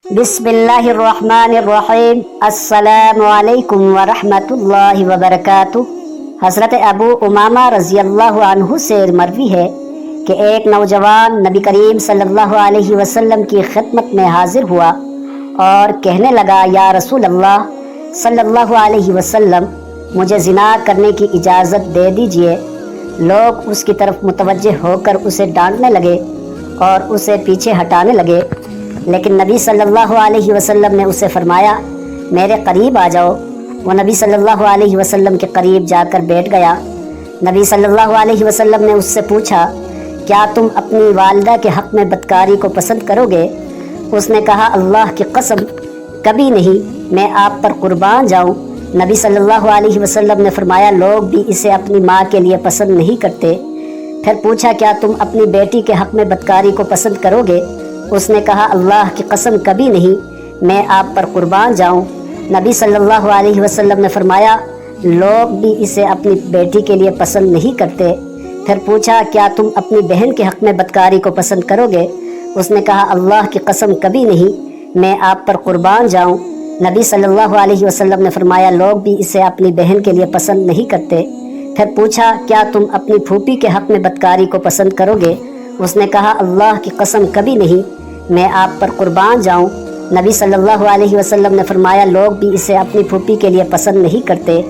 बिस्मिल्लाहिर्रहमानिर्रहीम। अस्सलामु अलैकुम वरहमतुल्लाहि वबरकातुह। हज़रत अबू उमामा रज़ियल्लाहु अन्हु से मरवी है कि एक नौजवान नबी करीम सल्लल्लाहु अलैहि वसल्लम की खिदमत में हाजिर हुआ और कहने लगा, या रसूल अल्लाह सल्लल्लाहु अलैहि वसल्लम, मुझे ज़िना करने की इजाज़त दे दीजिए। लोग उसकी तरफ मुतवज्जे होकर उसे डांटने लगे और उसे पीछे हटाने लगे, लेकिन नबी सल्लल्लाहु अलैहि वसल्लम ने उसे फरमाया, मेरे करीब आ जाओ। वो नबी सल्लल्लाहु अलैहि वसल्लम के करीब जाकर बैठ गया। नबी सल्लल्लाहु अलैहि वसल्लम ने उससे पूछा, क्या तुम अपनी वालिदा के हक़ में बदकारी को पसंद करोगे? उसने कहा, अल्लाह की कसम कभी नहीं, मैं आप पर कुर्बान जाऊँ। नबी सल्लल्लाहु अलैहि वसल्लम ने फरमाया, लोग भी इसे अपनी माँ के लिए पसंद नहीं करते। फिर पूछा, क्या तुम अपनी बेटी के हक़ में बदकारी को पसंद करोगे? उसने कहा, अल्लाह की कसम कभी नहीं, मैं आप पर कुर्बान जाऊँ। नबी सल्लल्लाहु अलैहि वसल्लम ने फरमाया, लोग भी इसे अपनी बेटी के लिए पसंद नहीं करते। फिर पूछा, क्या तुम अपनी बहन के हक़ में बदकारी को पसंद करोगे? उसने कहा, अल्लाह की कसम कभी नहीं, मैं आप पर कुर्बान जाऊँ। नबी सल्लल्लाहु अलैहि वसल्लम ने फरमाया, लोग भी इसे अपनी बहन के लिए पसंद नहीं करते। फिर पूछा, क्या तुम अपनी फूफी के हक़ में बदकारी को पसंद करोगे? उसने कहा, अल्लाह की कसम कभी नहीं, मैं आप पर कुर्बान जाऊँ। नबी सल्लल्लाहु अलैहि वसल्लम ने फरमाया, लोग भी इसे अपनी फूफी के लिए पसंद नहीं करते।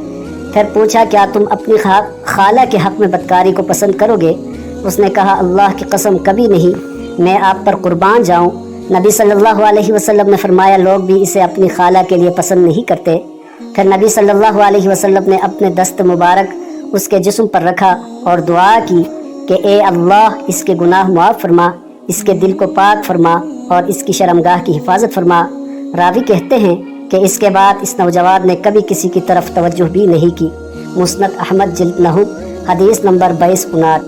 फिर पूछा, क्या तुम अपनी खाला के हक़ में बदकारी को पसंद करोगे? उसने कहा, अल्लाह की कसम कभी नहीं, मैं आप पर कुर्बान जाऊँ। नबी सल्लल्लाहु अलैहि वसल्लम ने फरमाया, लोग भी इसे अपनी खाला के लिए पसंद नहीं करते। फिर नबी सल्लल्लाहु अलैहि वसल्लम ने अपने दस्त मुबारक उसके जिस्म पर रखा और दुआ की कि ए अल्लाह, इसके गुनाह माफ़ फरमा, इसके दिल को पाक फरमा और इसकी शर्मगाह की हिफाजत फरमा। रावी कहते हैं कि इसके बाद इस नौजवान ने कभी किसी की तरफ तवज्जो भी नहीं की। मुस्नद अहमद जिल्द 9 हदीस नंबर 2259।